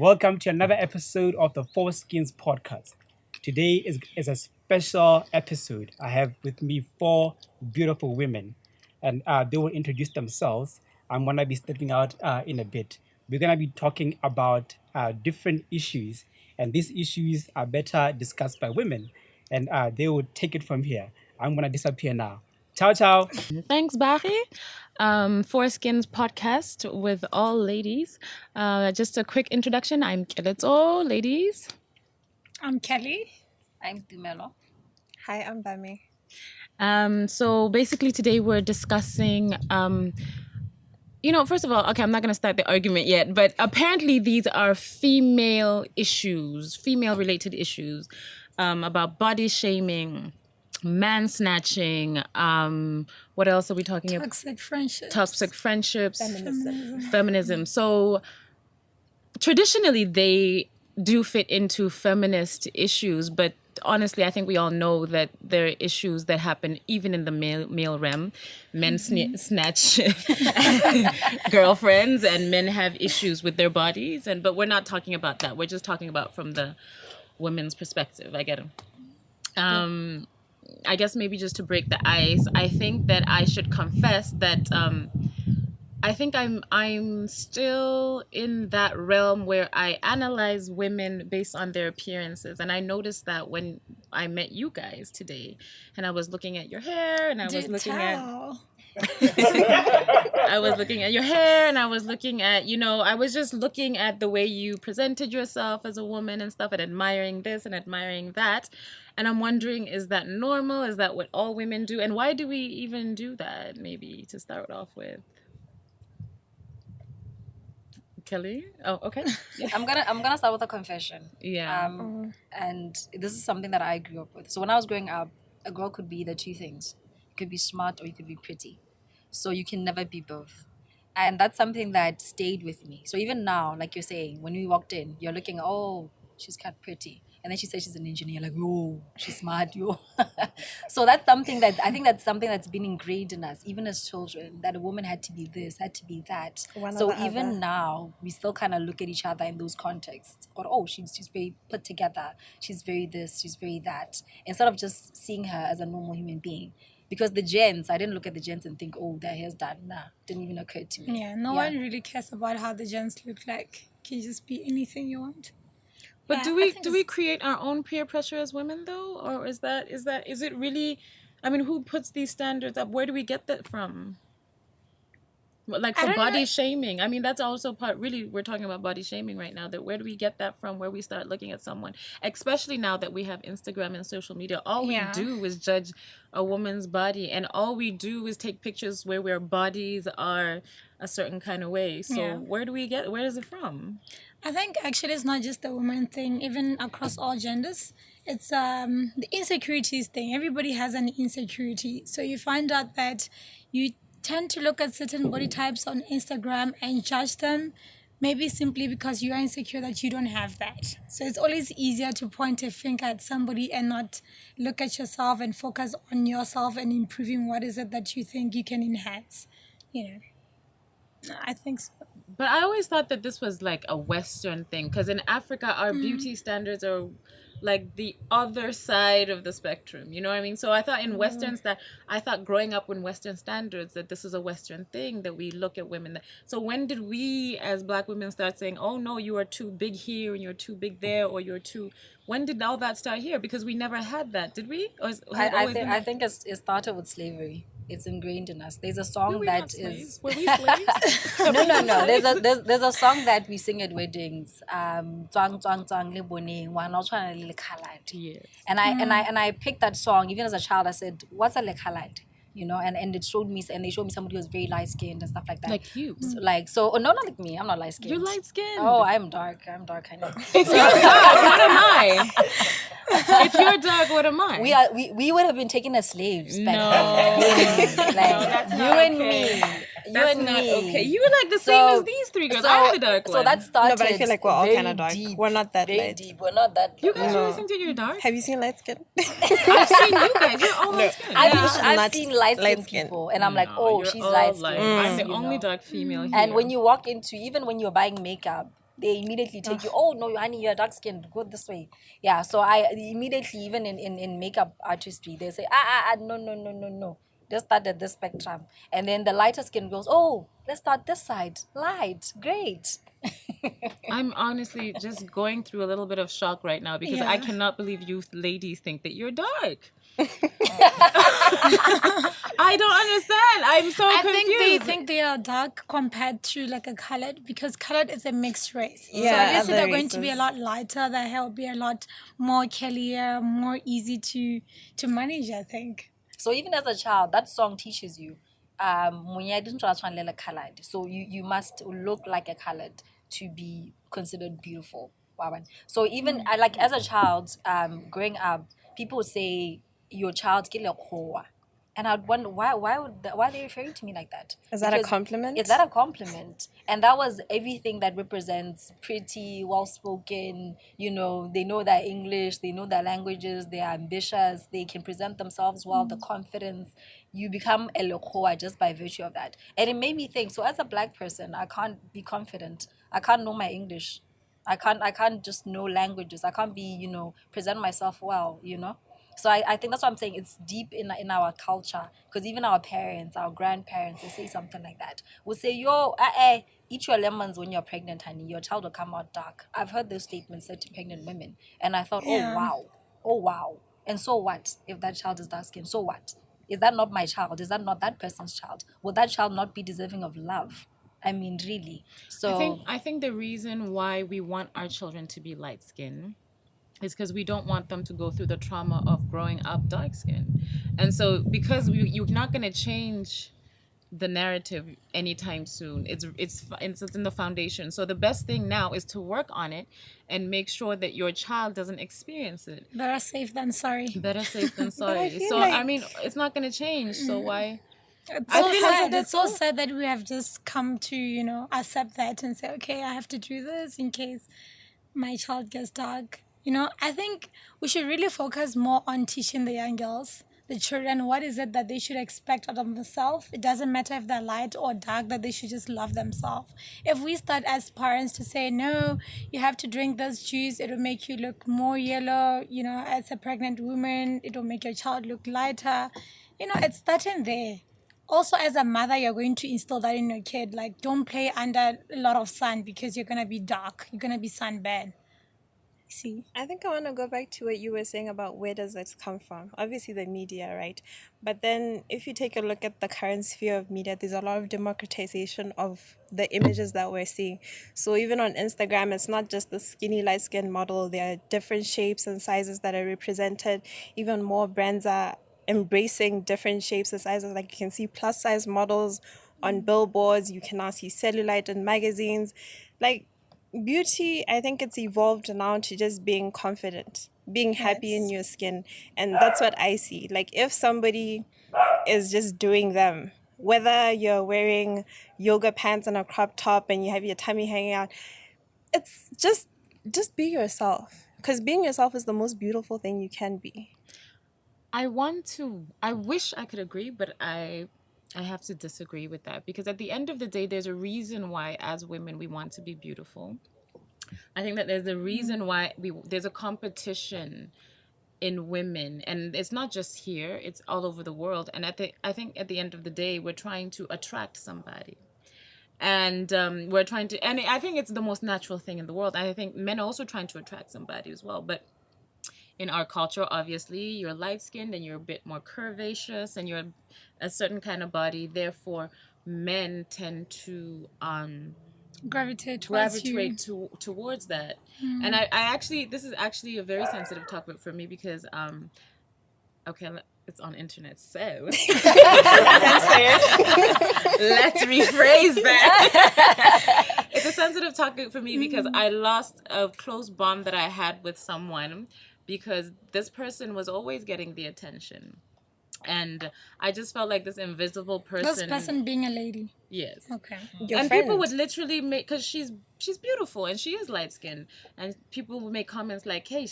Welcome to another episode of the 4skins podcast. Today is a special episode. I have with me four beautiful women, and they will introduce themselves. I'm going to be stepping out in a bit. We're going to be talking about different issues, and these issues are better discussed by women, and they will take it from here. I'm going to disappear now. Ciao, ciao. Thanks, Barry. 4skins podcast with all ladies. Just a quick introduction. I'm Keletso, ladies. I'm Kelly. I'm Tumelo. Hi, I'm Bame. So basically today we're discussing, first of all, okay, I'm not going to start the argument yet, but apparently these are female issues, female-related issues about body shaming, man snatching, what else are we talking about? Toxic friendships. Feminism. So traditionally they do fit into feminist issues, but honestly, I think we all know that there are issues that happen even in the male realm. Men snatch girlfriends, and men have issues with their bodies, but we're not talking about that. We're just talking about from the women's perspective. I get them. I guess maybe just to break the ice, I think that I should confess that I think I'm still in that realm where I analyze women based on their appearances. And I noticed that when I met you guys today, and I was looking at your hair, and I was looking at your hair, and I was looking at, I was just looking at the way you presented yourself as a woman and stuff, and admiring this and admiring that. And I'm wondering, is that normal? Is that what all women do? And why do we even do that, maybe, to start off with? Kelly? Oh, okay. I'm gonna start with a confession. Yeah. And this is something that I grew up with. So when I was growing up, a girl could be either two things. You could be smart or you could be pretty. So you can never be both. And that's something that stayed with me. So even now, like you're saying, when we walked in, you're looking, oh, she's kind of pretty. And then she says she's an engineer, like, oh, she's smart, yo. So that's something that, I think that's something that's been ingrained in us, even as children, that a woman had to be this, had to be that. So even now, we still kind of look at each other in those contexts. Or, oh, she's very put together. She's very this, she's very that. Instead of just seeing her as a normal human being. Because the gents, I didn't look at the gents and think, oh, their hair's done. Nah, didn't even occur to me. Yeah, no one really cares about how the gents look like. Can you just be anything you want? But do we create our own peer pressure as women though, or is it really? I mean, who puts these standards up? Where do we get that from? Like for body shaming. I mean, that's also part. Really, we're talking about body shaming right now. That where do we get that from? Where we start looking at someone, especially now that we have Instagram and social media. All we do is judge a woman's body, and all we do is take pictures where our bodies are a certain kind of way. So where is it from? I think actually it's not just a woman thing, even across all genders. It's the insecurities thing. Everybody has an insecurity. So you find out that you tend to look at certain body types on Instagram and judge them, maybe simply because you are insecure that you don't have that. So it's always easier to point a finger at somebody and not look at yourself and focus on yourself and improving what is it that you think you can enhance. I think so. But I always thought that this was like a Western thing, because in Africa, our beauty standards are like the other side of the spectrum. You know what I mean? So I thought I thought growing up in Western standards that this is a Western thing, that we look at women. So when did we as Black women start saying, oh no, you are too big here and you're too big there, or when did all that start here? Because we never had that, did we? Or I think it started with slavery. It's ingrained in us. There's a song that is. Were we slaves? No. There's a song that we sing at weddings. Twang twang twang le boneng, wana o tshwana le lekhalate. Yes. And I picked that song even as a child. I said, "What's a lekhalate?" And they showed me somebody who was very light skinned and stuff like that. Like you. No, not like me. I'm not light skinned. You're light skinned. Oh, I'm dark. I know. If you're dark, what am I? If you're dark, what am I? We would have been taken as slaves back No. then. That's you not and okay. me. That's not okay. You were like the same as these three girls. I'm the dark one. So that started. No, but I feel like we're all kind of dark. Deep, we're not that very light. deep. We're not that. You guys really think that you're dark? Have you seen light skin? I've seen you guys. You're all light skin. I've seen light skin people, and I'm like, oh, you're she's all light skin. I'm the only dark female here. And when you walk into, even when you're buying makeup, they immediately take you, oh no, honey, you're dark skinned, go this way. Yeah, so I immediately, even in makeup artistry, they say, no. Just start at this spectrum. And then the lighter skin goes, oh, let's start this side. Light, great. I'm honestly just going through a little bit of shock right now because I Yeah. cannot believe you ladies think that you're dark. I don't understand. I'm so I confused. think they think they are dark compared to like a colored, because colored is a mixed race. So Yeah, obviously they're other going to be a races. lot lighter. Their hair will be a lot more curlier, more easy to manage, I think. So even as a child, that song teaches you, Munya didn't translate like colored. So you must look like a colored to be considered beautiful. Wawan. So even I like as a child, growing up, people would say your child's kile kowa. And I'd wonder why why are they referring to me like that? Is that a Because compliment? Is that a compliment? And that was everything that represents pretty, well spoken, they know their English, they know their languages, they're ambitious, they can present themselves well, the confidence. You become a lokoa just by virtue of that. And it made me think, so as a black person, I can't be confident. I can't know my English. I can't just know languages. I can't be, present myself well. So I think that's what I'm saying. It's deep in our culture, because even our parents, our grandparents, they say something like that. We'll say, yo, eat your lemons when you're pregnant, honey. Your child will come out dark. I've heard those statements said to pregnant women. And I thought, Yeah. oh, wow. And so what if that child is dark skinned? So what? Is that not my child? Is that not that person's child? Will that child not be deserving of love? I mean, really. So I think the reason why we want our children to be light skinned is because we don't want them to go through the trauma of growing up dark skinned. And so because you're not going to change the narrative anytime soon, it's in the foundation. So the best thing now is to work on it and make sure that your child doesn't experience it. Better safe than sorry. Better safe than sorry. feel So like- I mean, it's not going to change. So why? It's I so feel sad. like It's so sad that we have just come to, accept that and say, okay, I have to do this in case my child gets dark. I think we should really focus more on teaching the young girls, the children, what is it that they should expect out of themselves. It doesn't matter if they're light or dark, that they should just love themselves. If we start as parents to say, no, you have to drink this juice, it will make you look more yellow, as a pregnant woman, it will make your child look lighter. It's starting there. Also, as a mother, you're going to instill that in your kid. Like, don't play under a lot of sun because you're going to be dark. You're going to be sunburned. See? I think I want to go back to what you were saying about where does this come from. Obviously the media, right? But then if you take a look at the current sphere of media, there's a lot of democratization of the images that we're seeing. So even on Instagram, it's not just the skinny light-skinned model. There are different shapes and sizes that are represented. Even more brands are embracing different shapes and sizes. Like you can see plus size models on billboards. You can now see cellulite in magazines. Like, beauty, I think it's evolved now to just being confident, being happy in your skin. And that's what I see. Like, if somebody is just doing them, whether you're wearing yoga pants and a crop top and you have your tummy hanging out, it's just be yourself. Because being yourself is the most beautiful thing you can be. I wish I could agree, but I have to disagree with that, because at the end of the day, there's a reason why as women we want to be beautiful. I think that there's a reason why there's a competition in women, and it's not just here, it's all over the world. And I think at the end of the day, we're trying to attract somebody. And we're trying to, and I think it's the most natural thing in the world. I think men are also trying to attract somebody as well. But in our culture, obviously, you're light-skinned and you're a bit more curvaceous and you're a certain kind of body. Therefore, men tend to Gravitate towards that. And I actually, this is actually a very sensitive topic for me because, it's on internet, so let's rephrase that. It's a sensitive topic for me because I lost a close bond that I had with someone because this person was always getting the attention. And I just felt like this invisible person. This person being a lady. Yes. Okay. People would literally make, because she's beautiful and she is light skinned, and people would make comments like, "Hey,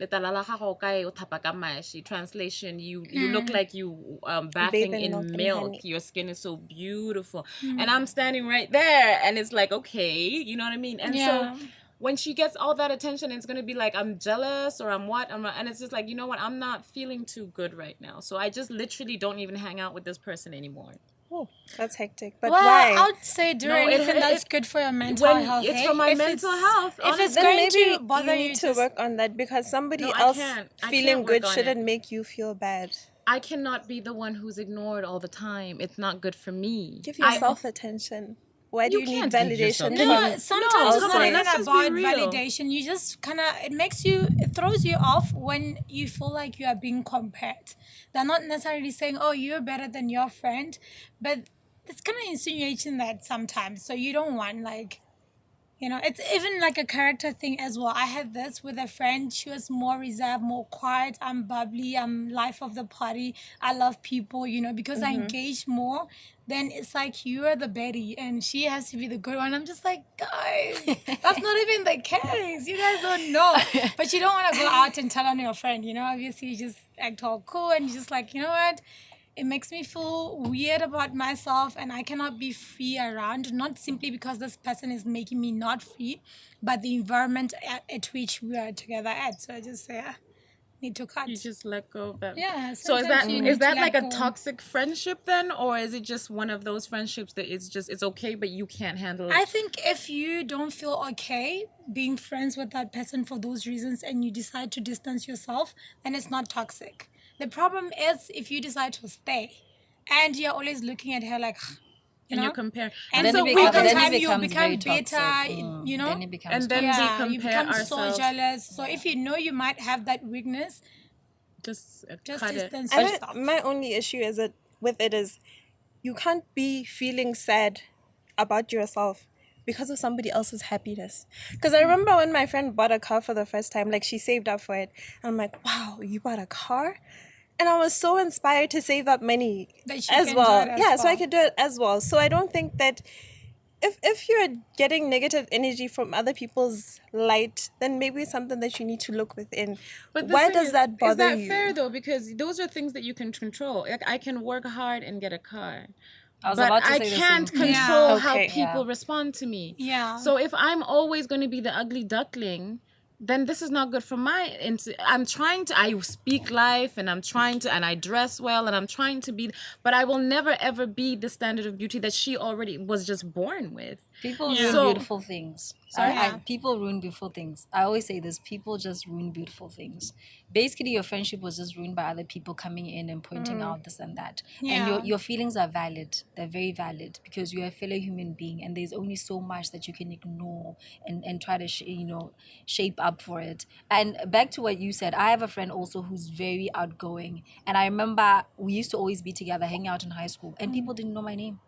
Letlalo la gago ka e o thapa ka mashi. Translation, you look like you bathing Bathe in milk in and milk. honey. Your skin is so beautiful. And I'm standing right there and it's like, okay, you know what I mean? And so Yeah. when she gets all that attention, it's going to be like, I'm jealous or I'm what? I'm not, and it's just like, you know what? I'm not feeling too good right now. So I just literally don't even hang out with this person anymore. Oh, that's hectic. But Well, why? I would say do No, it- anything that's it- good for your mental when health. it's hey? for my If mental it's- health, If it's honestly. Then going maybe to bother you you, need to just work on that, because somebody No, I else can't. I feeling can't work good on shouldn't it. make you feel bad. I cannot be the one who's ignored all the time. It's not good for me. Give yourself attention. Why do You you need can't give yourself validation attention. no, from sometimes it's come not on, even let's just be about real. validation. You just kind of, it throws you off when you feel like you are being compared. They're not necessarily saying, oh, you're better than your friend, but it's kind of insinuating that sometimes. So you don't want, like, it's even like a character thing as well. I had this with a friend. She was more reserved, more quiet. I'm bubbly. I'm life of the party. I love people, because I engage more. Then it's like you're the Betty and she has to be the good one. I'm just like, guys, that's not even the case. You guys don't know. But you don't want to go out and tell on your friend, Obviously, you just act all cool and you're just like, you know what? It makes me feel weird about myself and I cannot be free around, not simply because this person is making me not free, but the environment at which we are together at. So I just say, need to cut. You just let go of that. Yeah, So is sometimes that you is need to that let like a go. toxic friendship then, or is it just one of those friendships that it's okay but you can't handle it? I think if you don't feel okay being friends with that person for those reasons and you decide to distance yourself, then it's not toxic. The problem is if you decide to stay and you're always looking at her like, and you're comparing. and Then so it all becomes- the then it time you becomes become very bitter, toxic. Then it becomes And then toxic. we yeah, you compare become so ourselves. jealous. So if you know you might have that weakness, Just just cut it. distance I yourself. don't, my only issue is that with it is you can't be feeling sad about yourself because of somebody else's happiness. Because I remember when my friend bought a car for the first time, like she saved up for it. And I'm like, wow, you bought a car? And I was so inspired to save up money That she as can well. do it as Yeah, so I well. could do it as well. So I don't think that if you're getting negative energy from other people's light, then maybe it's something that you need to look within. But the Why thing does that bother is that you? fair though? Because those are things that you can control. Like I can work hard and get a car. I was But about to I say the can't same thing. control Yeah. how Okay. people Yeah. respond to me. Yeah. So if I'm always going to be the ugly duckling, then this is not good for I'm trying to, I speak life and and I dress well and I'm trying to be, but I will never ever be the standard of beauty that she already was just born with. People Yeah. ruin So- beautiful things. Yeah. People ruin beautiful things. I always say this. People just ruin beautiful things. Basically, your friendship was just ruined by other people coming in and pointing out this and that. And Yeah. your feelings are valid. They're very valid because you're a fellow human being and there's only so much that you can ignore and try to, shape up for it. And back to what you said, I have a friend also who's very outgoing. And I remember we used to always be together, hanging out in high school. And people didn't know my name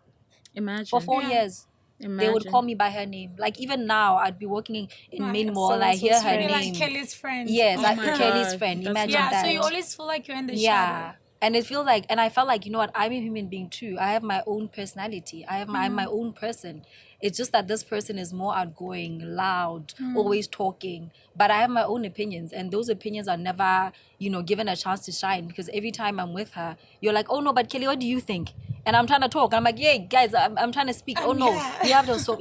Imagine. for 4 years. They would Imagine. call me by her name. Like even now, I'd be working in Right. main mall and I hear So-and-so's her friend. You're like name. Kelly's friend. Yes, Oh my Kelly's God, friend. that's Imagine Yeah, that. so you always feel like you're in the Yeah. shadow. And it feels like, and I felt like, you know what, I'm a human being too. I have my own personality. I'm my own person. It's just that this person is more outgoing, loud, always talking. But I have my own opinions, and those opinions are never, given a chance to shine because every time I'm with her, you're like, oh no, but Kelly, what do you think? And I'm trying to talk. I'm like, yeah, guys, I'm trying to speak. Oh no, yeah. you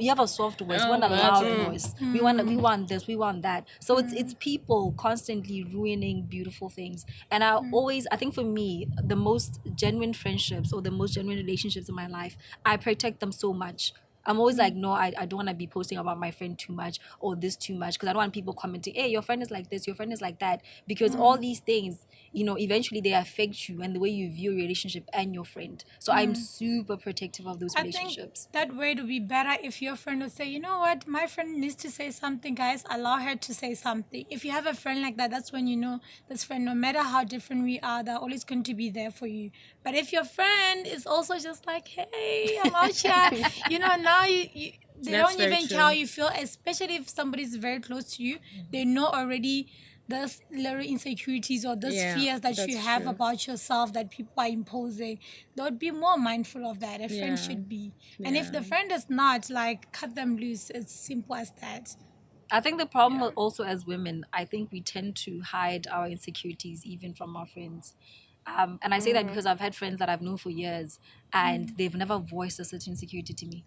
have a soft voice. We want a loud voice. We want this. We want that. So it's people constantly ruining beautiful things. And I think for me, the most genuine friendships or the most genuine relationships in my life, I protect them so much. I'm always like, no, I don't want to be posting about my friend too much or this too much because I don't want people commenting, hey, your friend is like this, your friend is like that. Because all these things, eventually they affect you and the way you view your relationship and your friend. So I'm super protective of those I relationships. think that way would be better if your friend would say, you know what, my friend needs to say something, guys. Allow her to say something. If you have a friend like that, that's when you know this friend, no matter how different we are, they're always going to be there for you. But if your friend is also just like, hey, I'm out here, now they That's don't very even true. care how you feel, especially if somebody's very close to you. They know already those little insecurities or those Yeah, fears that you that's have true. about yourself that people are imposing. They would be more mindful of that. A friend Yeah. should be. And if the Yeah. friend is not, like, cut them loose. It's simple as that. I think the problem also as women, I think we tend to hide our insecurities even from our friends. And I say that because I've had friends that I've known for years and they've never voiced a certain insecurity to me.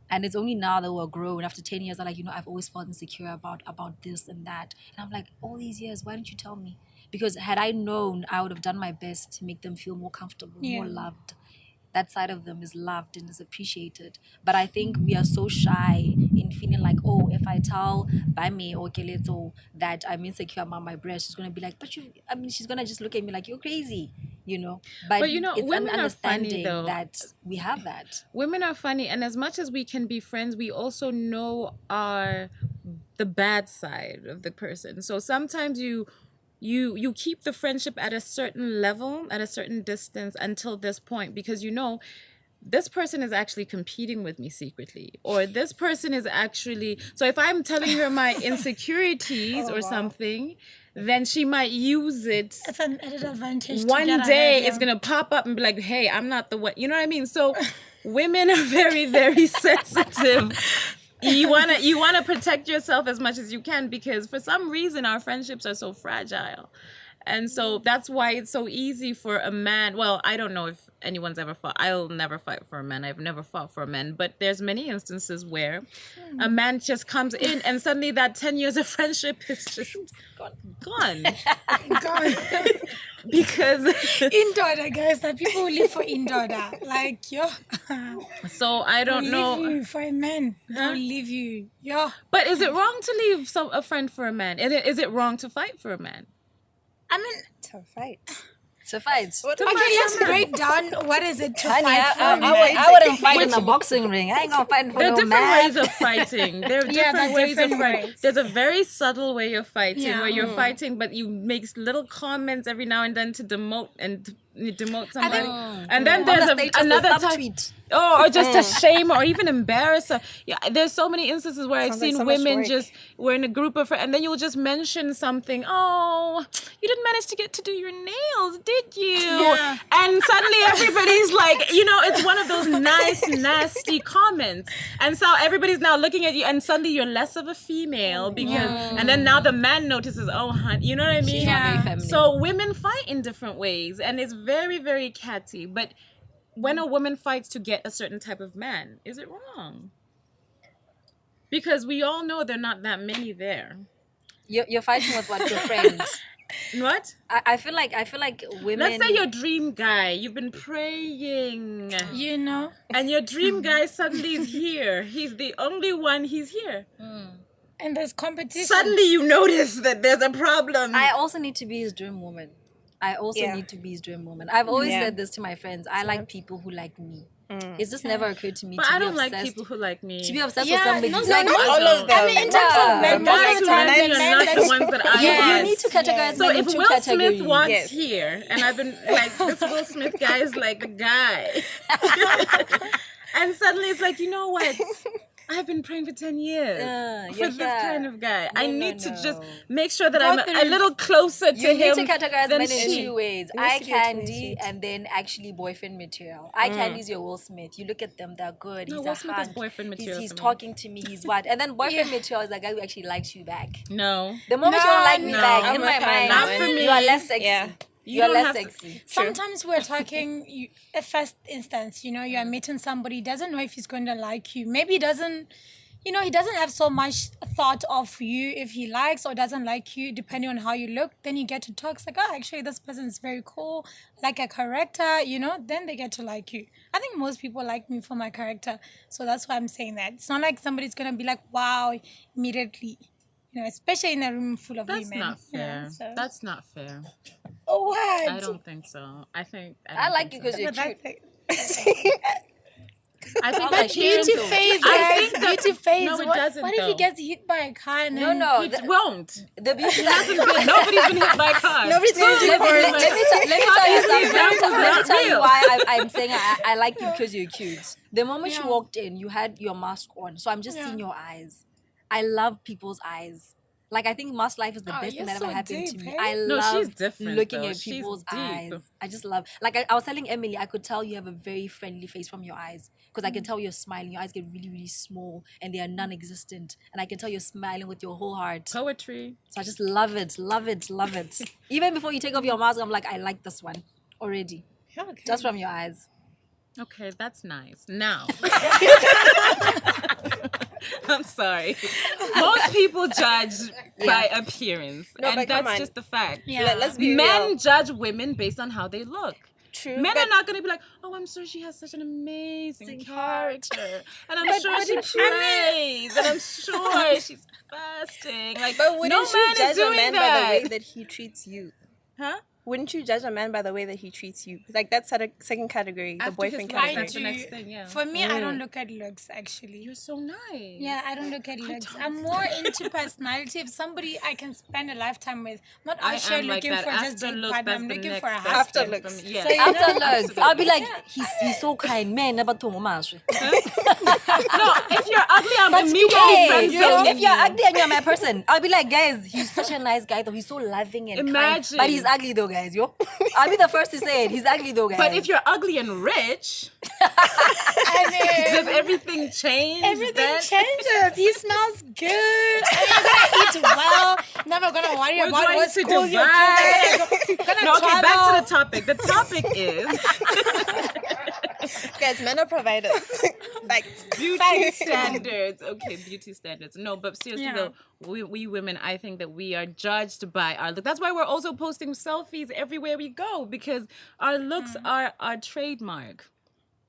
And it's only now that we're grown, after 10 years, they're like, I've always felt insecure about this and that. And I'm like, all these years, why didn't you tell me? Because had I known, I would have done my best to make them feel more comfortable, more loved. That side of them is loved and is appreciated. But I think we are so shy in feeling like, oh, if I tell Bame or Keletso that I'm insecure about my breast, she's going to be like, she's going to just look at me like, you're crazy, But it's women an are funny, understanding though. that we have that. Women are funny, and as much as we can be friends, we also know the bad side of the person. So sometimes you keep the friendship at a certain level, at a certain distance until this point, because this person is actually competing with me secretly, or this person is actually, so if I'm telling her my insecurities or something, then she might use it. It's an added advantage. One day it's gonna pop up and be like, hey, I'm not the one, you know what I mean? So women are very, very sensitive. You wanna protect yourself as much as you can, because for some reason our friendships are so fragile. And so that's why it's so easy for a man. Well, I don't know if anyone's ever fought. I'll never fight for a man. I've never fought for a man. But there's many instances where a man just comes in and suddenly that 10 years of friendship is just gone. Because Indorder, guys, the people who live for Indorder, like yo. So I don't know. Leave you for a man. They'll leave you, yo. But is it wrong to leave a friend for a man? Is it wrong to fight for a man? I mean, To fight. To fight. okay, let's break down what is it to Honey, fight for. I wouldn't fight in a boxing ring. I ain't gonna fight for There are no different man. ways of fighting. There are different ways of fighting. There's a very subtle way of fighting where you're fighting, but you make little comments every now and then to demote somebody. And then there's another type. Tweet. Or just to shame or even embarrass her. Yeah, there's so many instances where I've Sounds like seen so much women work. we're in a group of friends, and then you'll just mention something. Oh, you didn't manage to get to do your nails, did you? Yeah. And suddenly everybody's like, it's one of those nice, nasty comments. And so everybody's now looking at you, and suddenly you're less of a female and then now the man notices, oh, honey, you know what I mean? She's not very feminine. So women fight in different ways, and it's very, very catty. But when a woman fights to get a certain type of man, is it wrong? Because we all know there are not that many there. You're fighting with what, your friends? What? I feel like women. Let's say your dream guy, you've been praying. And your dream guy suddenly is here. He's the only one, he's here. And there's competition. Suddenly you notice that there's a problem. I also need to be his dream woman. I've always said this to my friends. I like people who like me. It's just never occurred to me But to I be don't like obsessed. people who like me. To be obsessed with somebody. no, like not me. all of them. I mean, in terms of men, The guys most of who the like time, me the are men not that the ones that I You like. need to categorize So men if in two Will categories. Smith wants Yes. here, and I've been like, this Will Smith guy is like the guy. And suddenly it's like, you know what? I've been praying for 10 years for this kind of guy. I need to just make sure that I'm a little closer to You him. need to categorize than men in she. two ways. needs Eye to be a two-way candy street. and then actually boyfriend material. Eye candy is your Will Smith. You look at them, they're good. No, He's Will a Smith is hunk. boyfriend material He's for me. talking to me. He's what? And then boyfriend material is the guy who actually likes you back. No. The moment you don't like me No. back, in I'm my with her mind, now. Not for me. you are less sexy. Yeah. You are don't less have to- sexy. sometimes we're talking, at first instance, you are meeting somebody, doesn't know if he's going to like you. Maybe he doesn't have so much thought of you if he likes or doesn't like you, depending on how you look. Then you get to talk. It's like, oh, actually, this person is very cool, like a character, then they get to like you. I think most people like me for my character. So that's why I'm saying that. It's not like somebody's going to be like, wow, immediately. Especially in a room full of That's women. not fair. So. That's not fair. Oh, what? I don't think so. I like you because you're But cute. that's I think But that beauty Beauty phase, I guys. think that- Beauty phase. no, it what doesn't, what if he though. gets hit by a car and then... No. It won't. The beauty Nobody's been hit by a car. Nobody's going to do Let me it. tell you something. examples Let me not tell you real. why I'm saying I like you because you're cute. The moment you walked in, you had your mask on. So I'm just seeing your eyes. I love people's eyes. Like, I think mask life is the Oh, best thing you're that ever so happened to deep, me. eh? I No, love she's different, looking though. at She's people's deep. eyes. I just love, like, I was telling Emily, I could tell you have a very friendly face from your eyes, because I can tell you're smiling. Your eyes get really, really small and they are non-existent, and I can tell you're smiling with your whole heart. Poetry. So I just love it, love it, love it. Even before you take off your mask, I'm like, I like this one already, Okay. just from your eyes. Okay, that's nice. Now, I'm sorry. Most people judge by appearance, No, and but come that's on. just the fact. Yeah. Let's be Men real. judge women based on how they look. True. Men but are not going to be like, oh, I'm sure she has such an amazing character. And I'm sure she wouldn't prays. And I'm sure she's fasting. Like, But wouldn't no you man is judge a doing man that. by the way that he treats you? Huh? Wouldn't you judge a man by the way that he treats you? Like that's second category, the After boyfriend his life, category. that's the next thing, yeah. For me, I don't look at looks actually. You're so nice. Yeah, I don't look at looks. I'm more into personality. If somebody I can spend a lifetime with, not I out here am like looking that. for just After a look, partner. that's I'm the looking next for a best husband. After thing looks. for me. Yeah. So, you After know, looks, I'll be like, he's so kind, man. Never to maswe. No, if you're ugly, I'm But immediately hey, friend if you're ugly and you're my person, I'll be like, guys, he's such a nice guy though. He's so loving and Imagine. kind. But he's ugly though, guys. Yo, I'll be the first to say it. He's ugly though, guys. But if you're ugly and rich, I mean, does everything change? everything then? changes. He smells good. And you're gonna eat well. Never gonna worry We're about going what to school you're Dubai. gonna No, okay, back travel. to the topic. The topic is Guys, men are providers. Like beauty standards. Okay, beauty standards. No, but seriously Yeah. though, we women, I think that we are judged by our look. That's why we're also posting selfies everywhere we go, because our looks are our trademark.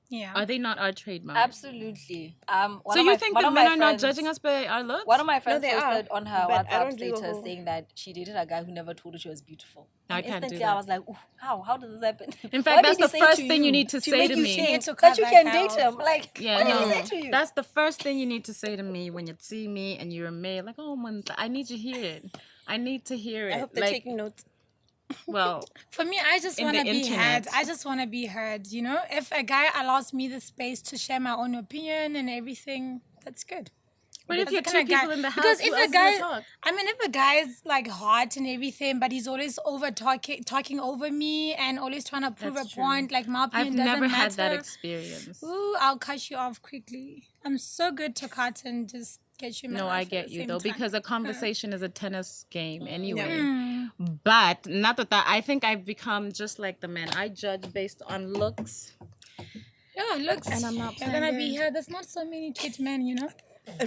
Yeah. Are they not our trademark? absolutely. So you think that men are not judging us by our looks? One of my friends they are, posted on her but I WhatsApp don't do the status whole- saying that she dated a guy who never told her she was beautiful. I And can't do instantly that. I was like, ooh, how did this happen? In fact, What that's did he the say first to thing you need to say make to you me. think Need to that you cut can back date out. him. Like, Yeah, what no. did he say to you? That's the first thing you need to say to me when you see me and you're a male. Like, oh, man, I need to hear it. I need to hear it. I hope they're like, taking notes. well, For me, I just In want to the be internet. heard. I just want to be heard. You know, if a guy allows me the space to share my own opinion and everything, that's good. but if That's you're the two kind of guy- people in the house, because who if else a is gonna guy, talk? I mean, if a guy is like hot and everything, but he's always over talking over me and always trying to prove That's a true. point, like my I've opinion doesn't never matter. had that experience. Ooh, I'll cut you off quickly. I'm so good to cut and just get you. In my No, life I at get the you same though, time. because a conversation is a tennis game anyway. Mm. But not that I think I've become just like the men. I judge based on looks. Yeah, looks. And I'm not You're gonna playing be games. here. There's not so many cute men, you know.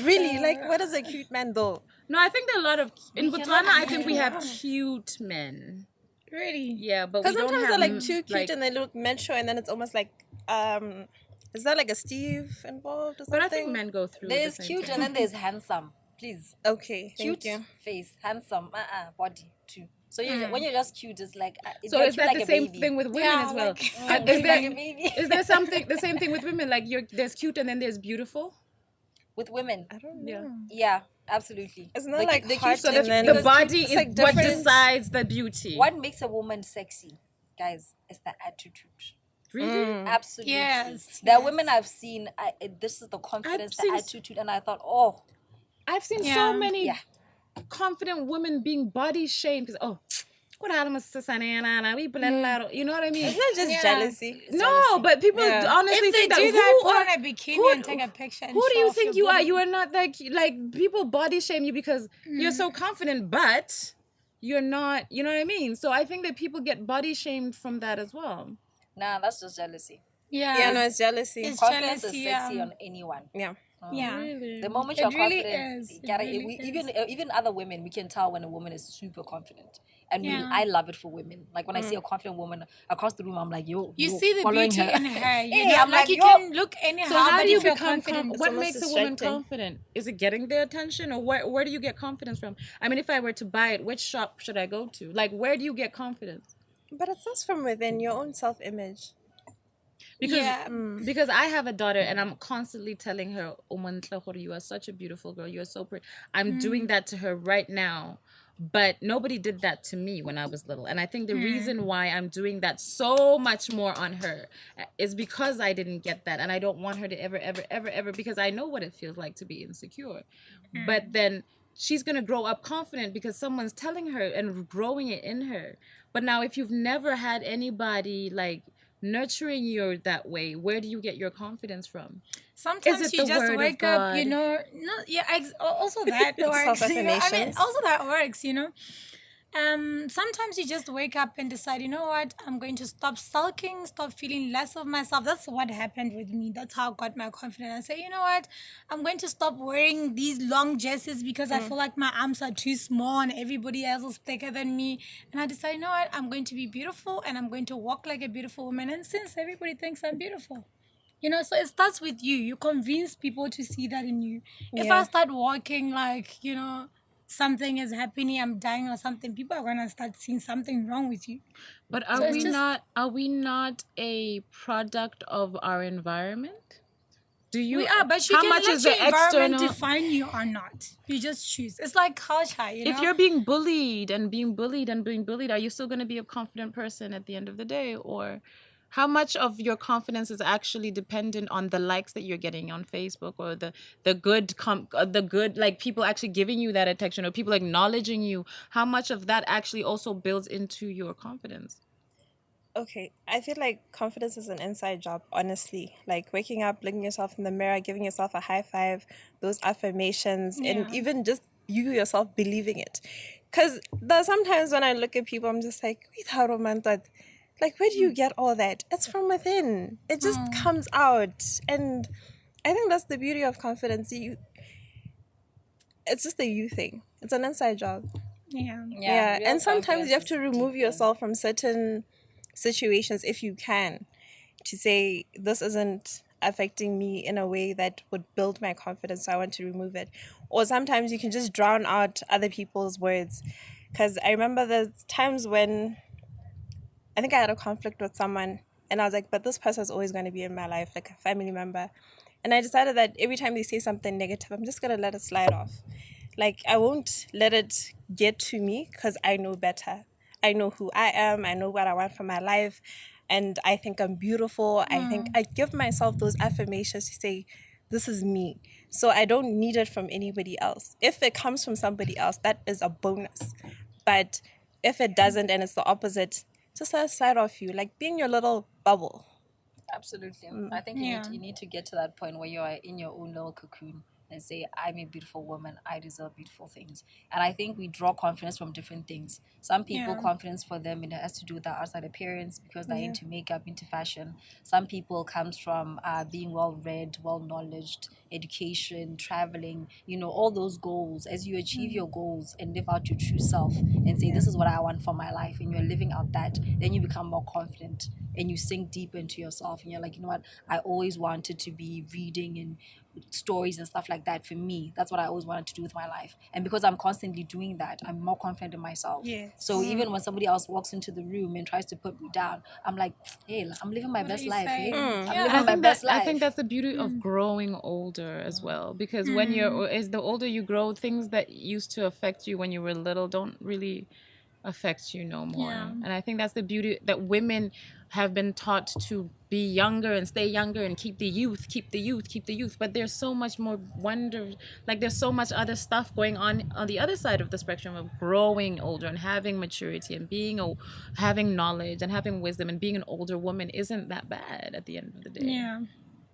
Really? Like what is a cute man though? No, I think there are a lot of in cannot Botswana. I think we agree. have cute men. Really. Yeah, but we Because don't sometimes have they're like too cute like- and they look macho and then it's almost like is that like a Steve involved or something? But I think men go through. There's the same cute thing. and then there's handsome. Please. Okay, Cute thank you. face, handsome, body too. So when you're just cute, it's like So you're is cute that like the a same baby. thing with women Yeah, as well? like- Is Cute there like a baby. is there something the same thing with women? Like there's cute and then there's beautiful. With women? I don't know. Yeah, absolutely. It's not The cu- like the cute- heart So and then the because body it's is like what different. decides the beauty. What makes a woman sexy, guys, is the attitude. Really? Absolutely. Yes, There are yes. women I've seen, this is the confidence, the seen attitude, and I thought, oh, I've seen Yeah. so many Yeah. confident women being body shamed because what you know what I mean? It's not just Yeah. jealousy. It's No, but people Yeah. honestly If they think that do that, who put are, on a bikini who- and take a picture. And who do show you off think your you are? booty. You are not like people body shame you because you're so confident, but you're not. You know what I mean? So I think that people get body shamed from that as well. nah, that's just jealousy. Yeah. Yeah, no, it's jealousy. It's Confidence jealousy, is sexy yeah. on anyone. Yeah. Yeah. Really? The moment It you're really confident, is. It gotta- really we- is. even other women, we can tell when a woman is super confident, and Yeah. I love it for women. Like when I see a confident woman across the room, I'm like, yo, You yo, see the following beauty her. in her. You Hey, know, I'm like like, you yo. can look anyhow, So how but do you if you're become confident, what almost makes a woman distracting. confident? Is it getting their attention, or where do you get confidence from? I mean, if I were to buy it, which shop should I go to? Like, where do you get confidence? But it starts from within your own self-image. Because Yeah. because I have a daughter and I'm constantly telling her, "Oh, Mantle, you are such a beautiful girl. You are so pretty." I'm doing that to her right now. But nobody did that to me when I was little. And I think the reason why I'm doing that so much more on her is because I didn't get that. And I don't want her to ever, because I know what it feels like to be insecure. But then she's going to grow up confident because someone's telling her and growing it in her. But now if you've never had anybody like nurturing you that way, where do you get your confidence from? Sometimes it you the just word of wake up, God? no, yeah, also that works. I mean, Self-affirmations. also that works. Sometimes you just wake up and decide, you know what, I'm going to stop sulking, stop feeling less of myself. That's what happened with me. That's how I got my confidence. I say, you know what, I'm going to stop wearing these long dresses because I feel like my arms are too small and everybody else is thicker than me. And I decide, you know what, I'm going to be beautiful and I'm going to walk like a beautiful woman. And since everybody thinks I'm beautiful, so it starts with you. You convince people to see that in you. If I Yeah. start walking like, something is happening, I'm dying or something, people are gonna start seeing something wrong with you. But So it's just are we not a product of our environment? Do you we are, but you how can much let is your the environment external define you or not. You just choose. It's like culture, if you're being bullied and being bullied and being bullied, are you still going to be a confident person at the end of the day? Or how much of your confidence is actually dependent on the likes that you're getting on Facebook, or the good, like people actually giving you that attention or people acknowledging you? How much of that actually also builds into your confidence? Okay, I feel like confidence is an inside job, honestly. Like waking up, looking yourself in the mirror, giving yourself a high five, those affirmations, and Yeah. even just you yourself believing it. Because there's sometimes when I look at people, I'm just like, wait, how romantic. Like, where do you get all that? It's from within. It just comes out. And I think that's the beauty of confidence. It's just a you thing. It's an inside job. Yeah. Yeah, real and sometimes you confidence have is to deep remove in. yourself from certain situations if you can, to say this isn't affecting me in a way that would build my confidence, so I want to remove it. Or sometimes you can just drown out other people's words. Because I remember there's times when I think I had a conflict with someone and I was like, but this person is always going to be in my life, like a family member. And I decided that every time they say something negative, I'm just going to let it slide off. Like, I won't let it get to me because I know better. I know who I am. I know what I want for my life. And I think I'm beautiful. I think I give myself those affirmations to say, this is me. So I don't need it from anybody else. If it comes from somebody else, that is a bonus. But if it doesn't and it's the opposite, just let it slide off you. Like being your little bubble. Absolutely. I think Yeah. you need to get to that point where you are in your own little cocoon and say, I'm a beautiful woman, I deserve beautiful things. And I think we draw confidence from different things. Some people, Yeah. confidence for them, it has to do with their outside appearance because they're Yeah. into makeup, into fashion. Some people comes from being well read, well knowledged, education, traveling, all those goals. As you achieve your goals and live out your true self and say, this is what I want for my life, and you're living out that, then you become more confident and you sink deeper into yourself and you're like, you know what, I always wanted to be reading and stories and stuff like that. For me, that's what I always wanted to do with my life, and because I'm constantly doing that, I'm more confident in myself. Yes. So even when somebody else walks into the room and tries to put me down, I'm like, hey, I'm living my What are best you life. saying? I'm Yeah. living my best life. I think that's the beauty of growing older as well, because when you're as the older you grow, things that used to affect you when you were little don't really affect you no more. Yeah. And I think that's the beauty, that women have been taught to be younger and stay younger and keep the youth, keep the youth, keep the youth. But there's so much more wonder, like there's so much other stuff going on the other side of the spectrum of growing older and having maturity and having knowledge and having wisdom, and being an older woman isn't that bad at the end of the day. Yeah.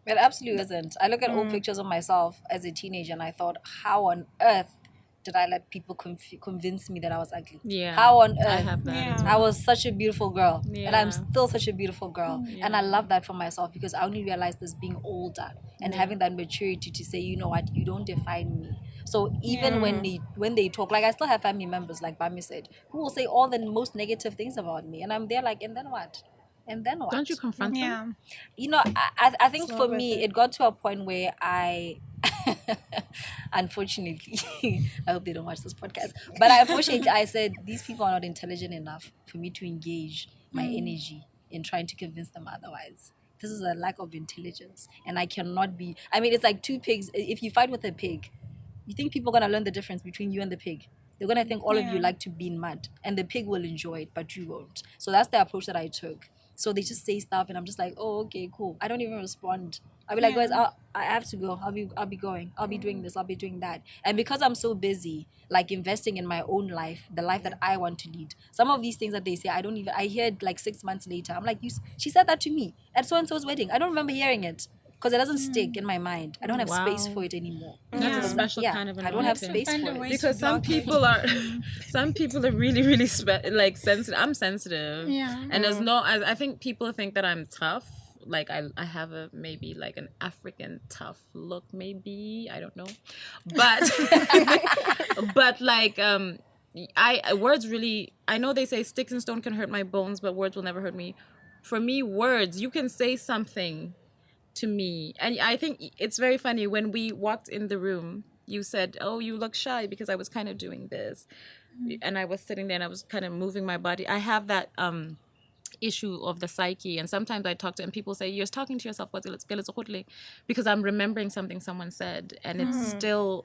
It absolutely isn't. I look at old pictures of myself as a teenager and I thought, how on earth did I let people convince me that I was ugly? Yeah. How on earth? I have that Yeah. as I well. was such a beautiful girl, and I'm Yeah. still such a beautiful girl, and I love that for myself because I only realized this being older and having that maturity to say, you know what, you don't define me. So even when they talk, like I still have family members, like Bami said, who will say all the most negative things about me, and I'm there like, and then what? And then what? Don't you confront them? Yeah. I think not for worth me it. it got to a point where I unfortunately I hope they don't watch this podcast, but unfortunately I said these people are not intelligent enough for me to engage my energy in trying to convince them otherwise. This is a lack of intelligence, and I cannot be, I mean, it's like two pigs. If you fight with a pig, you think people are going to learn the difference between you and the pig? They're going to think all of you Yeah. like to be in mud, and the pig will enjoy it, but you won't. So that's the approach that I took. So they just say stuff, and I'm just like, oh, okay, cool. I don't even respond. I'll be like, guys, I have to go. I'll be going. I'll be doing this. I'll be doing that. And because I'm so busy, like investing in my own life, the life that I want to lead. Some of these things that they say, I hear it like 6 months later. I'm like, she said that to me at so and so's wedding. I don't remember hearing it because it doesn't stick in my mind. I don't have space for it anymore. That's a special kind of I don't have anointing. space for it. Because some people are really really like sensitive. I'm sensitive, and I think people think that I'm tough. Like I have a maybe like an African tough look, maybe, I don't know, but like I words really, I know they say sticks and stone can hurt my bones, but words will never hurt me. For me, words, you can say something to me, and I think it's very funny when we walked in the room. You said, "Oh, you look shy," because I was kind of doing this, and I was sitting there and I was kind of moving my body. I have that issue of the psyche, and sometimes I talk to, and people say, "You're talking to yourself," because I'm remembering something someone said, and it's still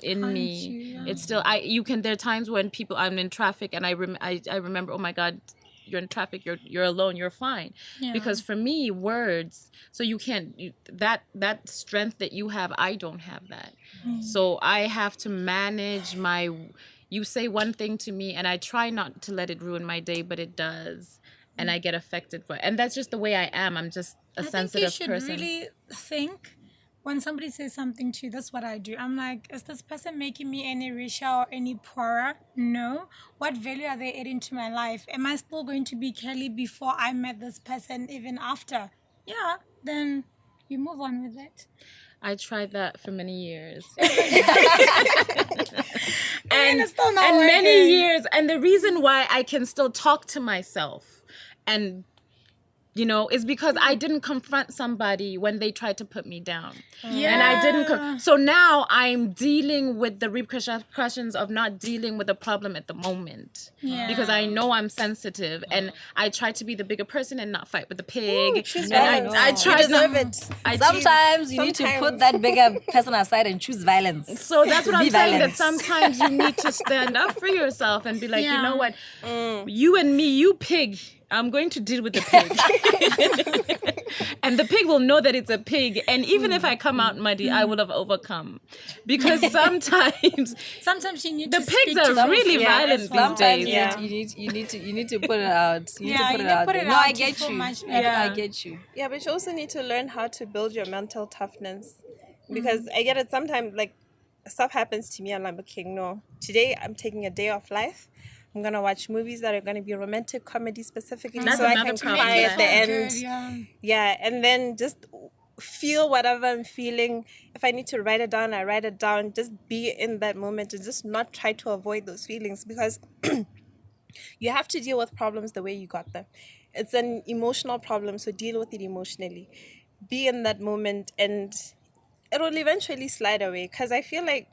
in me. It's still there are times when I'm in traffic and I remember, oh my God, you're in traffic, you're alone, you're fine. Because for me, words, so you can't, that strength that you have, I don't have that. So I have to manage you say one thing to me and I try not to let it ruin my day, but it does. And I get affected by it. And that's just the way I am. I'm just a sensitive person. I think you should really think when somebody says something to you. That's what I do. I'm like, is this person making me any richer or any poorer? No. What value are they adding to my life? Am I still going to be Kelly before I met this person, even after? Yeah, then you move on with it. I tried that for many years. And it's still not and working. Many years. And the reason why I can still talk to myself and is because I didn't confront somebody when they tried to put me down. And I didn't. So now I'm dealing with the repercussions of not dealing with the problem at the moment. Because I know I'm sensitive and I try to be the bigger person and not fight with the pig. And I try you deserve it. Sometimes you need to put that bigger person aside and choose violence. So that's what I'm saying, that sometimes you need to stand up for yourself and be like, you know what, you and me, you pig, I'm going to deal with the pig. And the pig will know that it's a pig. And even if I come out muddy, I will have overcome. Because sometimes you need the to pigs speak are to really them. violent these Sometimes days. you need to put it out. You need to put it out. No, I get you. I get you. Yeah, but you also need to learn how to build your mental toughness. Because I get it sometimes, like, stuff happens to me and I'm like, okay, no. Today I'm taking a day off life. I'm going to watch movies that are going to be romantic comedy specifically, so I can cry at the end. Yeah, and then just feel whatever I'm feeling. If I need to write it down, I write it down. Just be in that moment and just not try to avoid those feelings, because you have to deal with problems the way you got them. It's an emotional problem, so deal with it emotionally. Be in that moment and it will eventually slide away, because I feel like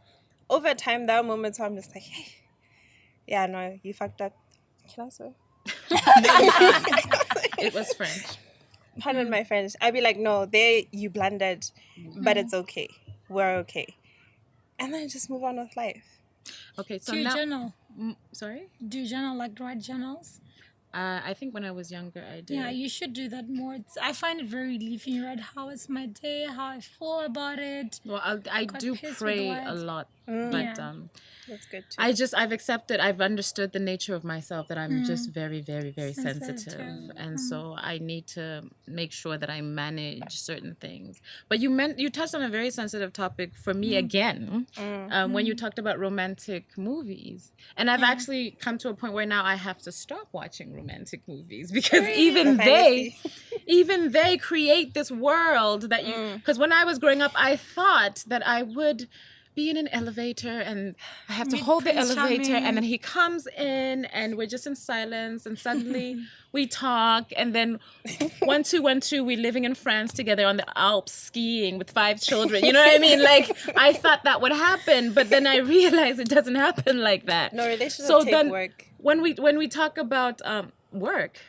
over time there are moments where I'm just like, hey, yeah, no, you fucked up. Can I swear? It was French. Pardon my French. I'd be like, no, you blundered, but it's okay. We're okay. And then just move on with life. Okay, so Do you now... journal? Sorry? Do you journal, like write journals? I think when I was younger, I did. Yeah, you should do that more. I find it very relieving. You write how is my day, how I feel about it. Well, I do pray a lot, but that's good too. I've accepted, I've understood the nature of myself, that I'm just very, very, very sensitive. And so I need to make sure that I manage certain things. But you touched on a very sensitive topic for me again, when you talked about romantic movies. And I've actually come to a point where now I have to stop watching romantic movies, because even they create this world that because when I was growing up, I thought that I would be in an elevator and I have to hold the elevator and then he comes in and we're just in silence and suddenly we talk, and then 1 2 1 2 we're living in France together on the Alps skiing with 5 children. You know what I mean? Like, I thought that would happen, but then I realized it doesn't happen like that. No, relationships take work. When we talk about work,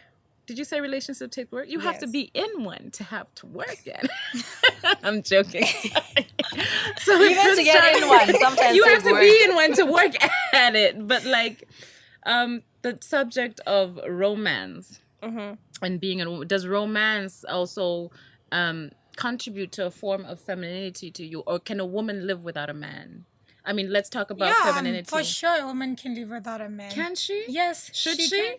did you say relationship take work? You have to be in one to have to work in. I'm joking. So even to get in one, sometimes you have to be in one to work at it. But like, the subject of romance, and being a woman? Does romance also contribute to a form of femininity to you, or can a woman live without a man? I mean, let's talk about femininity. For sure, a woman can live without a man. Can she? Yes. Should she? Can.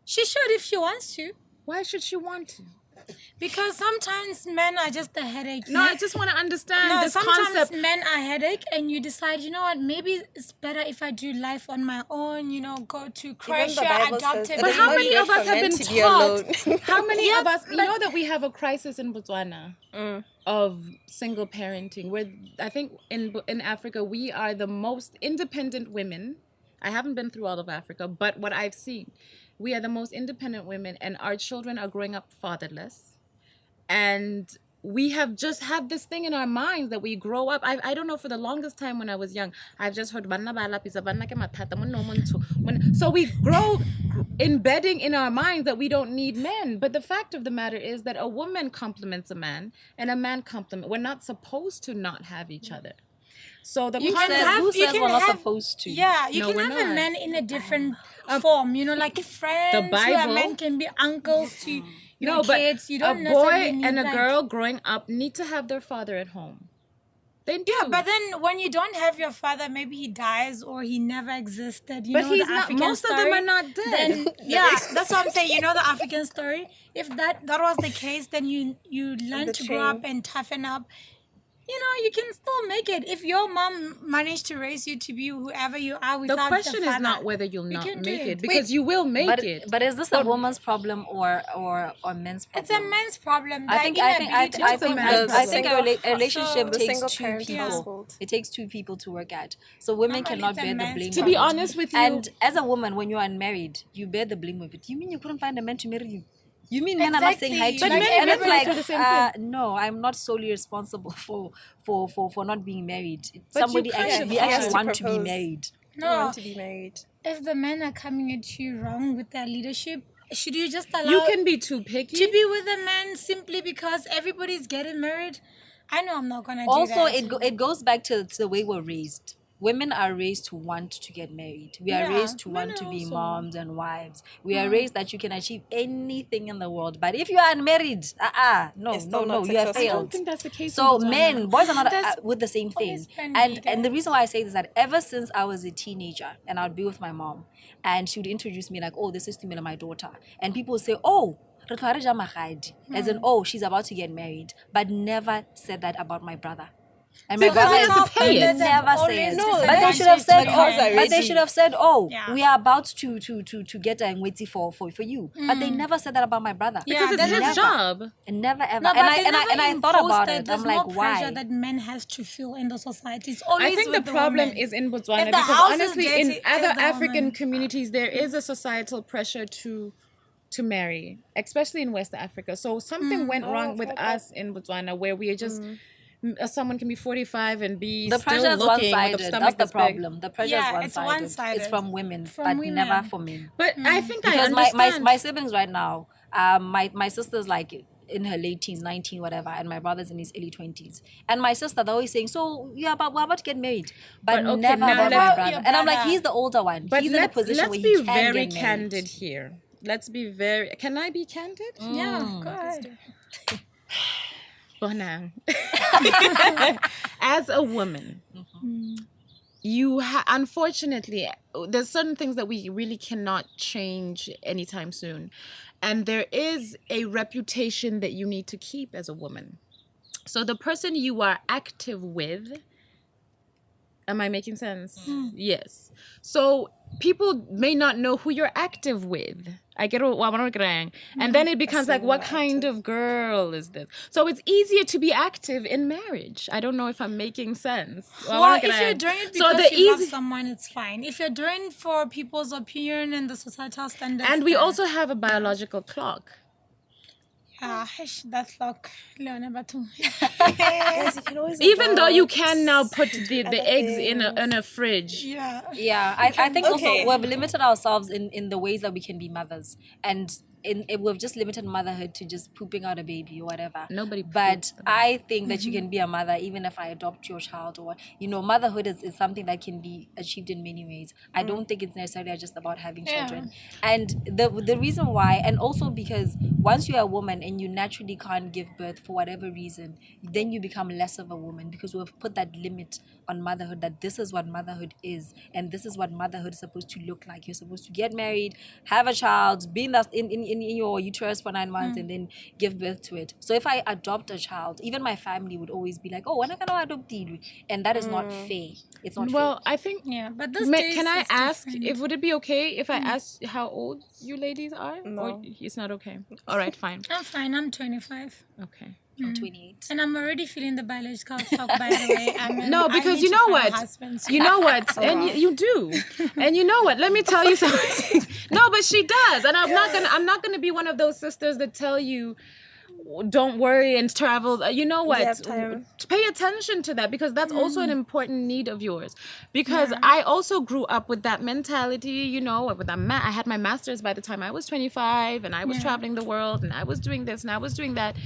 She should if she wants to. Why should she want to? Because sometimes men are just a headache. No, I just want to understand this sometimes concept. men are headache, and you decide, you know what, maybe it's better if I do life on my own, you know, go to Croatia, Bible adopt says a But it's how not baby. many good of us for have men been to be taught? alone. How many Yeah, of us? You know that we have a crisis in Botswana of single parenting, where I think in Africa we are the most independent women. I haven't been through all of Africa, but what I've seen, we are the most independent women, and our children are growing up fatherless. And we have just had this thing in our minds that we grow up. I don't know, for the longest time when I was young, I've just heard so we grow embedding in our minds that we don't need men. But the fact of the matter is that a woman complements a man and a man complements. We're not supposed to not have each other. So the You concept, can Who says you we're can not have- supposed to? Yeah, you No, can we're have a not. man in a different form, you know, like friends. Where Bible. men can be uncles to your no, but kids. You a don't boy necessarily need and a like, girl growing up need to have their father at home. They do. Yeah, but then when you don't have your father, maybe he dies or he never existed. You But know, he's the not. African Most story. of them are not dead. Then yeah, that's what I'm saying. You know the African story. If that was the case, then you learn The to grow up chain. and toughen up. You know, you can still make it. If your mom managed to raise you to be whoever you are The without question is father, not whether you'll not can do make it. it, because you will make it. But is this a woman's problem or men's problem? it's a man's problem. I The think inability to It's a put man's myself- I think problem. a relationship The takes single two parent people. household. It takes two people to work at. So women Normally cannot it's a bear the man's blame. To of be it. honest with you, And as a woman, when you're unmarried, you bear the blame of it. You mean you couldn't find a man to marry you? You mean men are not saying hi to Exactly. you? But And it's men like, do the same no, I'm not solely responsible for not being married. But Somebody you kind actually, of we are. actually To want to be propose. married. You No, want to be married. if the men are coming at you wrong with their leadership, should you just allow you can be too picky. to be with a man simply because everybody's getting married? I know I'm not gonna do Also, that. it goes back to the way we're raised. Women are raised to want to get married. We are Yeah, raised to men want to are be also. moms and wives. We are raised that you can achieve anything in the world. But if you are unmarried, no, It's still no, not you have successful. I don't failed. think that's the case. So in Botswana. men, boys are not That's with the same thing. always been And needed. the reason why I say this is that ever since I was a teenager and I would be with my mom and she would introduce me like, oh, this is Tumelo, my daughter. And people would say, oh, as in, oh, she's about to get married, but never said that about my brother. And my Because brother you have to pay it. never Always said. No, But they should have said, because oh, but they should have said, oh, Yeah. we are about to get a ngweti for you. But they never said that about my brother. Yeah, because it's that his is- job. And never ever. No, and but I they and I never and I thought imposed about that. it. There's I'm like, more pressure why? that men has to feel in the society. It's always I think the with problem women. is in Botswana If the because house is honestly, dirty, in it's other the African woman. communities, there is a societal pressure to marry, especially in West Africa. So something went wrong with us in Botswana, where we are just someone can be 45 and be The still pressure is looking with a one-sided. stomach That's the this big. problem. The pressure Yeah, is it's one-sided. one-sided. It's from women, From but women. never for men. But I think I Because understand. my siblings right now, my sister's like in her late teens, 19, whatever, and my brother's in his early 20s. And my sister, they're always saying, so we're about to get married, but But okay, never now about let's- my About brother. your And I'm like, brother. he's the older one. But He's in a position let's where be he can very get married. candid here. Let's be very. Can I be candid? Yeah, go ahead. Bonang. As a woman, you unfortunately, there's certain things that we really cannot change anytime soon, and there is a reputation that you need to keep as a woman. So the person you are active with, am I making sense? Yes. So people may not know who you're active with. I get what I'm saying. And then it becomes like, what kind of girl is this? So it's easier to be active in marriage. I don't know if I'm making sense. Well, if you're doing it So because the you love easy- someone, it's fine. If you're doing it for people's opinion and the societal standards, And we then- also have a biological clock. that's like Leona Batu. Guys, you can always Even though you adopt. can now put the other eggs in things. a fridge. Yeah. Yeah, I think Okay. also we've limited ourselves in the ways that we can be mothers. And we've just limited motherhood to just pooping out a baby or whatever. Nobody But poops. I think that you can be a mother even if I adopt your child, or motherhood is something that can be achieved in many ways. I don't think it's necessarily just about having children. And the reason why, and also because once you're a woman and you naturally can't give birth for whatever reason, then you become less of a woman, because we've put that limit on motherhood, that this is what motherhood is, and this is what motherhood is supposed to look like. You're supposed to get married, have a child, be in your uterus for 9 months, and then give birth to it. So if I adopt a child, even my family would always be like, oh, when I can adopt you, and that is not fair. It's not Well, fair. I think. Yeah, but this Can I ask if would it be okay if I ask how old you ladies are? No. Or it's not okay. All right, fine. I'm fine. I'm 25. Okay. I'm 28. And I'm already feeling the biological clock, by the way. No, because you know what? You know what? And you do. And you know what? Let me tell you something. No, but she does. And I'm not gonna be one of those sisters that tell you don't worry and travel. You know what? You have time. Pay attention to that, because that's also an important need of yours. Because I also grew up with that mentality, with that I had my master's by the time I was 25, and I was traveling the world, and I was doing this and I was doing that.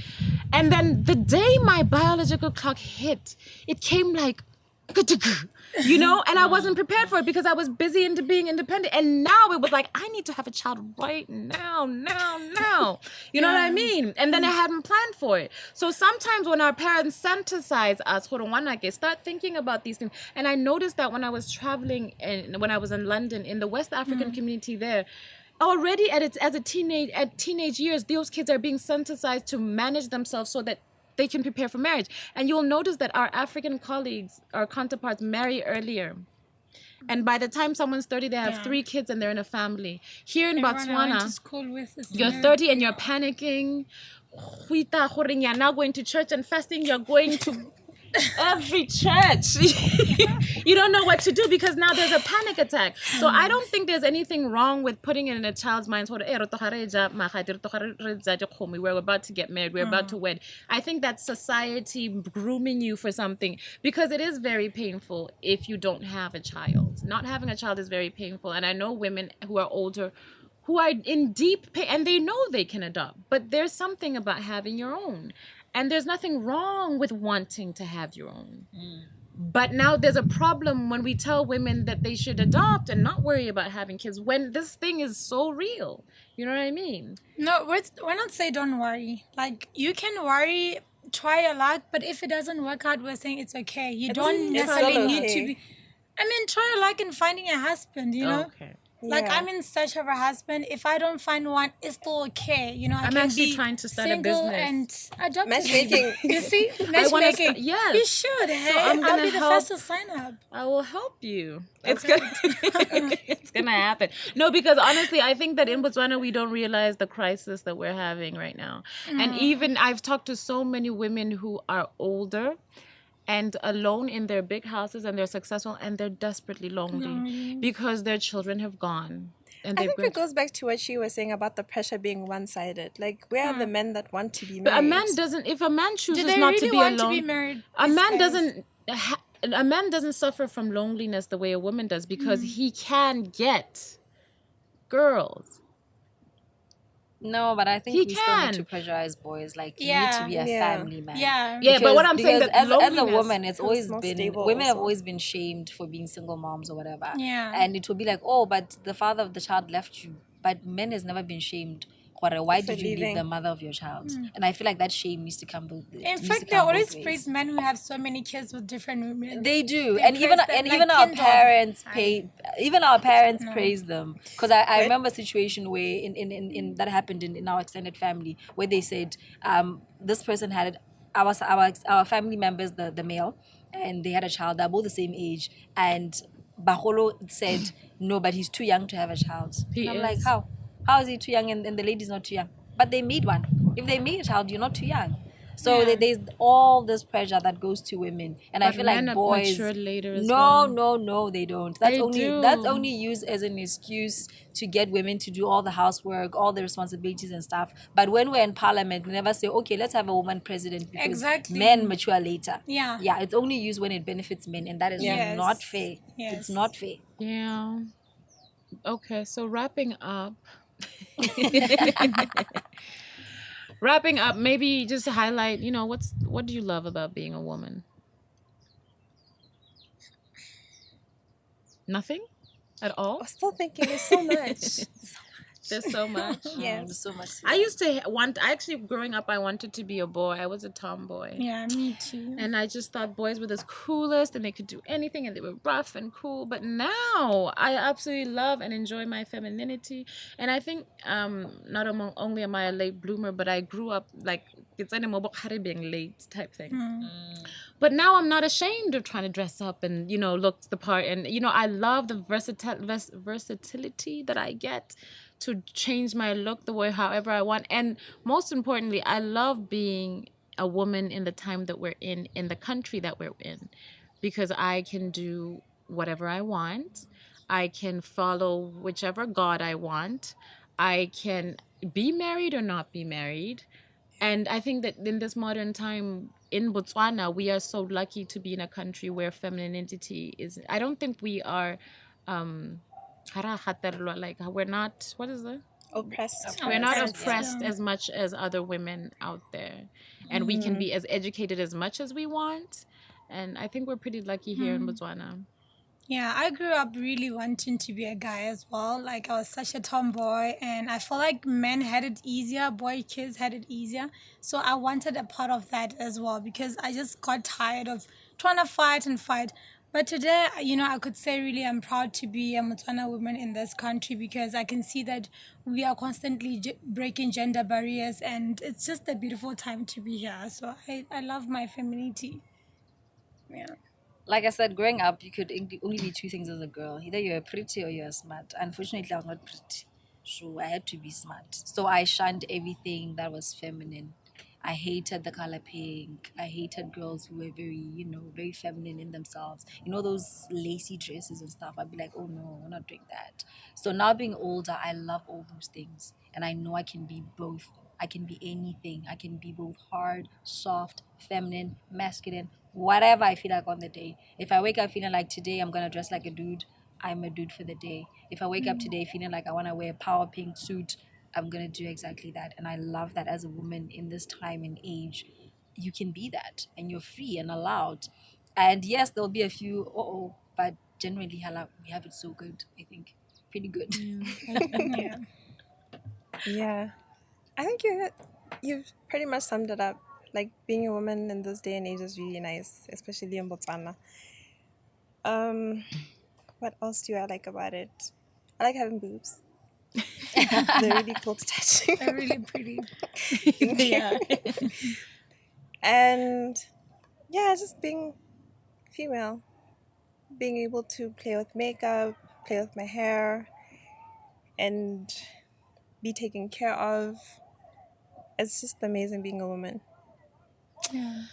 And then the day my biological clock hit, it came like, and I wasn't prepared for it because I was busy into being independent. And now it was like, I need to have a child right now. You know what I mean? And then I hadn't planned for it. So sometimes when our parents sensitize us, start thinking about these things. And I noticed that when I was traveling and when I was in London, in the West African community there, already at teenage years, those kids are being sensitized to manage themselves so that they can prepare for marriage. And you'll notice that our African colleagues, our counterparts, marry earlier. And by the time someone's 30, they have 3 kids and they're in a family. Here in Everyone I went to Botswana, school with is you're married. 30 and you're panicking. You're now going to church and fasting. You're going to every church. You don't know what to do because now there's a panic attack. So I don't think there's anything wrong with putting it in a child's mind. We're about to get married. We're about to wed. I think that's society grooming you for something, because it is very painful if you don't have a child. Not having a child is very painful. And I know women who are older who are in deep pain and they know they can adopt, but there's something about having your own. And there's nothing wrong with wanting to have your own. But now there's a problem when we tell women that they should adopt and not worry about having kids when this thing is so real. You know what I mean? No, we're not say don't worry. Like, you can worry, try your luck, but if it doesn't work out, we're saying it's okay. You don't necessarily still need to okay. be... I mean, try your luck in finding a husband, you know? Okay. Like, Yeah. I'm in search of a husband. If I don't find one, it's still okay. You know, I'm can actually be trying to start a single business. and adopt. Matchmaking. You see? I wanna Matchmaking. yes. You should. Hey, I'm I'll gonna be the help. first to sign up. I will help you. It's gonna it's gonna happen. No, because honestly, I think that in Botswana we don't realize the crisis that we're having right now. And even I've talked to so many women who are older and alone in their big houses, and they're successful and they're desperately lonely because their children have gone. And I they've think it goes back to what she was saying about the pressure being one-sided. Like, where are the men that want to be married? But a man doesn't. If a man chooses Do they not really to be want alone, to be married? a These man guys? doesn't. A man doesn't suffer from loneliness the way a woman does because he can get girls. No, but I think He we still need to can. pressurize boys. Like, you Yeah. need to be a Yeah. family man. Yeah. Yeah, but what I'm saying Because that as a loneliness woman, it's always more been stable women have also. always been shamed for being single moms or whatever. Yeah. And it will be like, oh, but the father of the child left you. But men has never been shamed. Why For did you leave leaving. the mother of your child? And I feel like that shame needs to come both. In fact, they always praise men who have so many kids with different women. They do, They and even praise them and like even our kindred. parents praise them. Because I remember a situation where in that happened in our extended family where they said this person had our family members, the male, and they had a child. They're both the same age, and Baholo said no, but he's too young to have a child. He And I'm like, is. how is he too young and the lady's not too young? But they made one. If they made a child, you're not too young. So there's all this pressure that goes to women, and I But feel like men are boys. matured later as No, well. they don't. They do. That's only used as an excuse to get women to do all the housework, all the responsibilities and stuff. But when we're in parliament, we never say, okay, let's have a woman president because Exactly. men mature later. Yeah. Yeah, it's only used when it benefits men, and that is Yes. not fair. Yes. It's not fair. Yeah. Okay, so wrapping up, Wrapping up, maybe just to highlight, what do you love about being a woman? Nothing at all? I'm still thinking there's so much. There's so much. Yes. So much. I used to actually growing up, I wanted to be a boy. I was a tomboy. Yeah, me too. And I just thought boys were the coolest and they could do anything and they were rough and cool. But now I absolutely love and enjoy my femininity. And I think not only am I a late bloomer, but I grew up like it's being late type thing. But now I'm not ashamed of trying to dress up and, look the part. And, I love the versatility that I get to change my look the way however I want. And most importantly, I love being a woman in the time that we're in the country that we're in, because I can do whatever I want. I can follow whichever God I want. I can be married or not be married. And I think that in this modern time in Botswana, we are so lucky to be in a country where femininity is, I don't think we are, like we're not, what is it? Oppressed. We're not Oppressed, oppressed yeah. as much as other women out there. And we can be as educated as much as we want. And I think we're pretty lucky here in Botswana. Yeah, I grew up really wanting to be a guy as well. Like, I was such a tomboy, and I feel like men had it easier, boy kids had it easier. So I wanted a part of that as well, because I just got tired of trying to fight and fight. But today, I could say really I'm proud to be a Motswana woman in this country, because I can see that we are constantly breaking gender barriers, and it's just a beautiful time to be here. So I love my femininity. Yeah. Like I said, growing up, you could only be two things as a girl. Either you're pretty or you're smart. Unfortunately, I was not pretty. So I had to be smart. So I shunned everything that was feminine. I hated the color pink. I hated girls who were very, very feminine in themselves. Those lacy dresses and stuff. I'd be like, oh no, we're not doing that. So now being older, I love all those things. And I know I can be both. I can be anything. I can be both hard, soft, feminine, masculine, whatever I feel like on the day. If I wake up feeling like today I'm going to dress like a dude, I'm a dude for the day. If I wake up today feeling like I want to wear a power pink suit, I'm going to do exactly that. And I love that as a woman in this time and age, you can be that and you're free and allowed. And yes, there'll be a few, but generally we have it so good, I think. Pretty good. Yeah. Yeah. I think you've pretty much summed it up. Like, being a woman in this day and age is really nice, especially in Botswana. What else do I like about it? I like having boobs. They're really cool to touch. They're really pretty. Yeah. And yeah, just being female, being able to play with makeup, play with my hair, and be taken care of. It's just amazing being a woman. Yeah.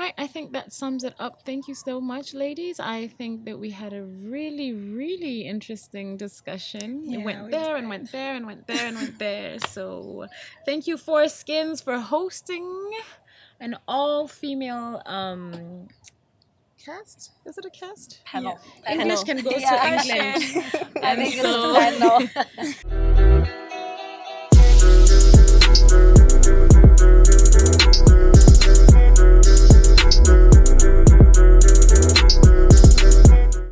Right, I think that sums it up. Thank you so much, ladies. I think that we had a really, really interesting discussion. Yeah, It went we there did. and went there and went there and went there. So thank you, 4skins, for hosting an all-female cast. Is it a cast? Panel. English can go Yeah. to England. I think so- it's a panel.